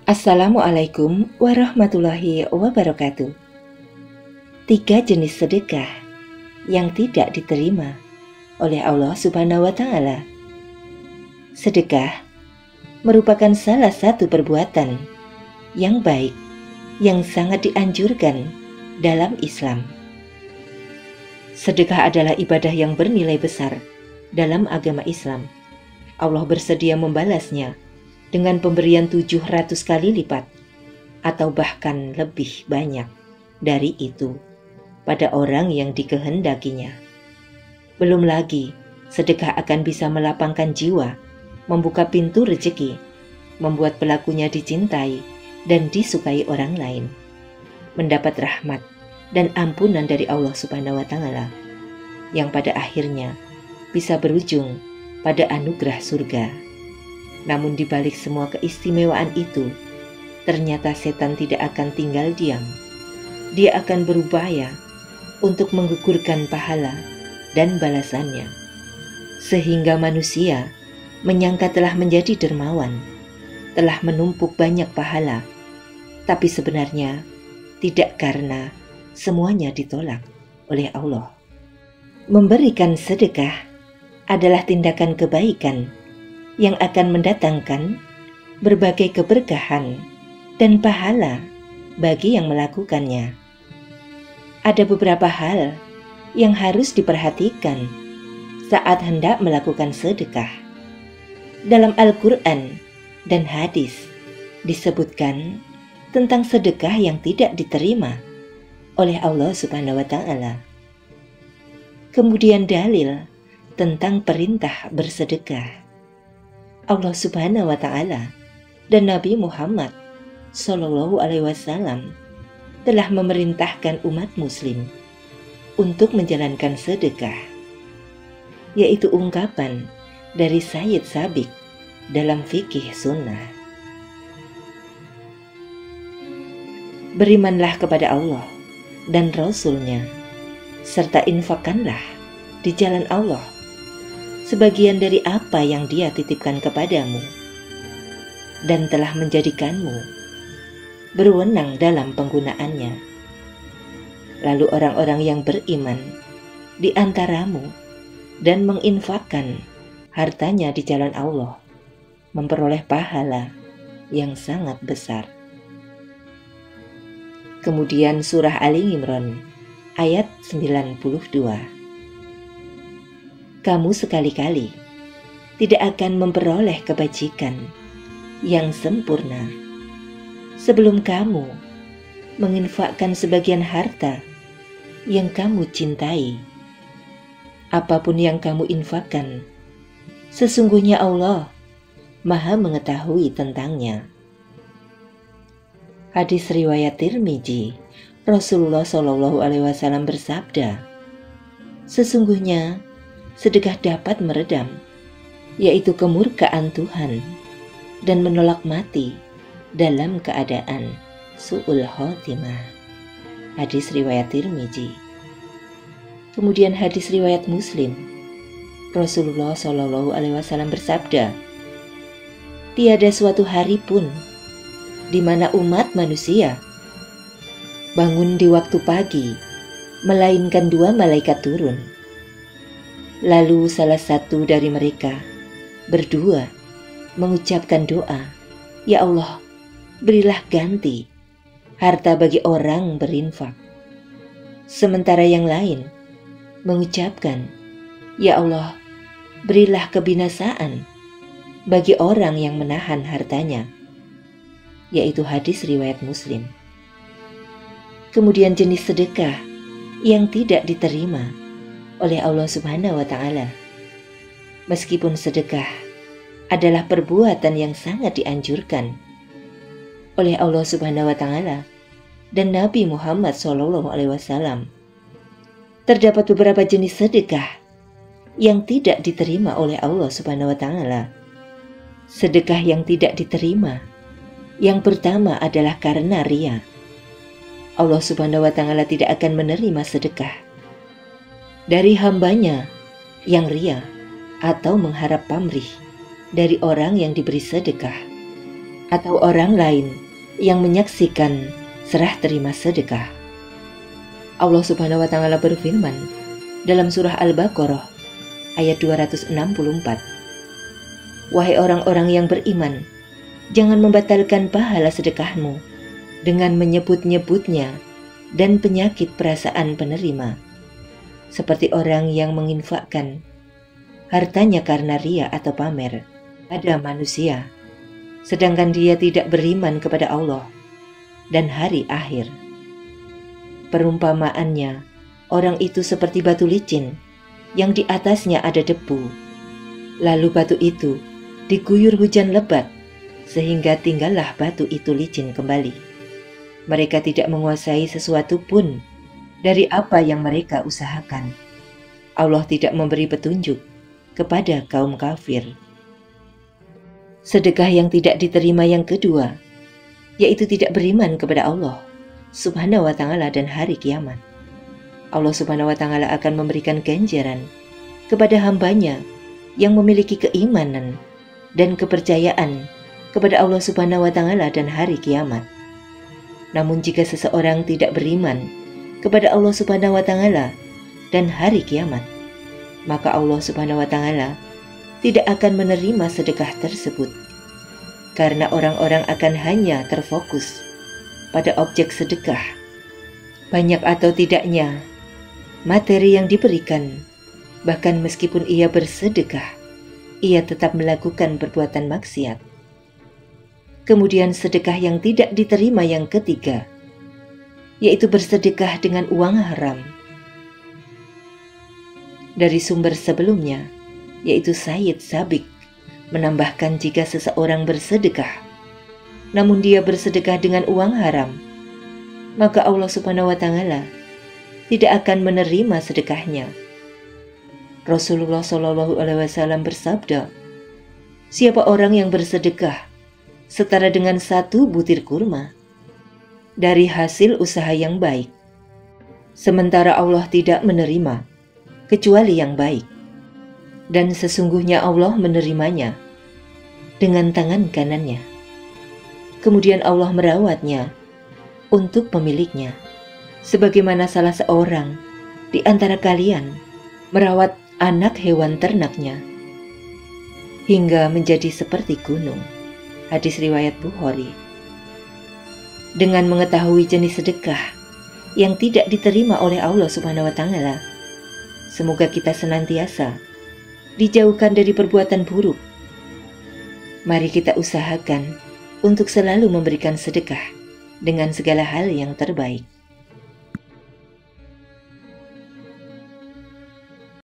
Assalamualaikum warahmatullahi wabarakatuh. 3 jenis sedekah yang tidak diterima oleh Allah Subhanahu wa Ta'ala. Sedekah merupakan salah satu perbuatan yang baik yang sangat dianjurkan dalam Islam. Sedekah adalah ibadah yang bernilai besar dalam agama Islam. Allah bersedia membalasnya dengan pemberian 700 kali lipat atau bahkan lebih banyak dari itu pada orang yang dikehendakinya. Belum lagi, sedekah akan bisa melapangkan jiwa, membuka pintu rezeki, membuat pelakunya dicintai dan disukai orang lain, mendapat rahmat dan ampunan dari Allah Subhanahu wa Ta'ala, yang pada akhirnya bisa berujung pada anugerah surga. Namun di balik semua keistimewaan itu, ternyata setan tidak akan tinggal diam. Dia akan berupaya untuk menggugurkan pahala dan balasannya, sehingga manusia menyangka telah menjadi dermawan, telah menumpuk banyak pahala, tapi sebenarnya tidak, karena semuanya ditolak oleh Allah. Memberikan sedekah adalah tindakan kebaikan yang akan mendatangkan berbagai keberkahan dan pahala bagi yang melakukannya. Ada beberapa hal yang harus diperhatikan saat hendak melakukan sedekah. Dalam Al-Quran dan hadis disebutkan tentang sedekah yang tidak diterima oleh Allah Subhanahu wa Ta'ala. Kemudian dalil tentang perintah bersedekah. Allah Subhanahu wa Ta'ala dan Nabi Muhammad Sallallahu Alaihi Wasallam telah memerintahkan umat muslim untuk menjalankan sedekah, yaitu ungkapan dari Sayyid Sabiq dalam fikih sunnah. Berimanlah kepada Allah dan Rasul-Nya, serta infakkanlah di jalan Allah sebagian dari apa yang Dia titipkan kepadamu, dan telah menjadikanmu berwenang dalam penggunaannya. Lalu orang-orang yang beriman di antaramu dan menginfakkan hartanya di jalan Allah memperoleh pahala yang sangat besar. Kemudian surah Ali Imran ayat 92. Kamu sekali-kali tidak akan memperoleh kebajikan yang sempurna sebelum kamu menginfakkan sebagian harta yang kamu cintai. Apapun yang kamu infakkan, sesungguhnya Allah Maha mengetahui tentangnya. Hadis riwayat Tirmizi, Rasulullah Shallallahu Alaihi Wasallam bersabda, sesungguhnya sedekah dapat meredam, yaitu kemurkaan Tuhan, dan menolak mati dalam keadaan su'ul khotimah. Hadis riwayat Tirmizi. Kemudian hadis riwayat Muslim, Rasulullah Shallallahu Alaihi Wasallam bersabda, tiada suatu hari pun di mana umat manusia bangun di waktu pagi, melainkan 2 malaikat turun. Lalu salah satu dari mereka berdua mengucapkan doa, ya Allah, berilah ganti harta bagi orang berinfak. Sementara yang lain mengucapkan, ya Allah, berilah kebinasaan bagi orang yang menahan hartanya, yaitu hadis riwayat Muslim. Kemudian jenis sedekah yang tidak diterima oleh Allah Subhanahu wa Ta'ala. Meskipun sedekah adalah perbuatan yang sangat dianjurkan oleh Allah Subhanahu wa Ta'ala dan Nabi Muhammad Sallallahu Alaihi Wasallam, terdapat beberapa jenis sedekah yang tidak diterima oleh Allah Subhanahu wa Ta'ala. Sedekah yang tidak diterima, yang pertama adalah karena riya. Allah Subhanahu wa Ta'ala tidak akan menerima sedekah dari hambanya yang riya atau mengharap pamrih dari orang yang diberi sedekah, atau orang lain yang menyaksikan serah terima sedekah. Allah Subhanahu wa Ta'ala berfirman dalam surah Al-Baqarah ayat 264, "Wahai orang-orang yang beriman, jangan membatalkan pahala sedekahmu dengan menyebut-nyebutnya dan penyakit perasaan penerima, seperti orang yang menginfakkan hartanya karena ria atau pamer pada manusia, sedangkan dia tidak beriman kepada Allah dan hari akhir. Perumpamaannya, orang itu seperti batu licin yang di atasnya ada debu, lalu batu itu diguyur hujan lebat sehingga tinggallah batu itu licin kembali. Mereka tidak menguasai sesuatu pun dari apa yang mereka usahakan. Allah tidak memberi petunjuk kepada kaum kafir." Sedekah yang tidak diterima yang kedua, yaitu tidak beriman kepada Allah Subhanahu wa Ta'ala dan hari kiamat. Allah Subhanahu wa Ta'ala akan memberikan ganjaran kepada hambanya yang memiliki keimanan dan kepercayaan kepada Allah Subhanahu wa Ta'ala dan hari kiamat. Namun jika seseorang tidak beriman kepada Allah Subhanahu wa Ta'ala dan hari kiamat, maka Allah Subhanahu wa Ta'ala tidak akan menerima sedekah tersebut, karena orang-orang akan hanya terfokus pada objek sedekah, banyak atau tidaknya materi yang diberikan. Bahkan meskipun ia bersedekah, ia tetap melakukan perbuatan maksiat. Kemudian sedekah yang tidak diterima yang ketiga, yaitu bersedekah dengan uang haram. Dari sumber sebelumnya, yaitu Sayyid Sabiq, menambahkan jika seseorang bersedekah, namun dia bersedekah dengan uang haram, maka Allah Subhanahu wa Ta'ala tidak akan menerima sedekahnya. Rasulullah SAW bersabda, "Siapa orang yang bersedekah setara dengan 1 butir kurma dari hasil usaha yang baik, sementara Allah tidak menerima kecuali yang baik, dan sesungguhnya Allah menerimanya dengan tangan kanannya. Kemudian Allah merawatnya untuk pemiliknya, sebagaimana salah seorang di antara kalian merawat anak hewan ternaknya hingga menjadi seperti gunung." Hadis riwayat Bukhari. Dengan mengetahui jenis sedekah yang tidak diterima oleh Allah Subhanahu wa Ta'ala, semoga kita senantiasa dijauhkan dari perbuatan buruk. Mari kita usahakan untuk selalu memberikan sedekah dengan segala hal yang terbaik.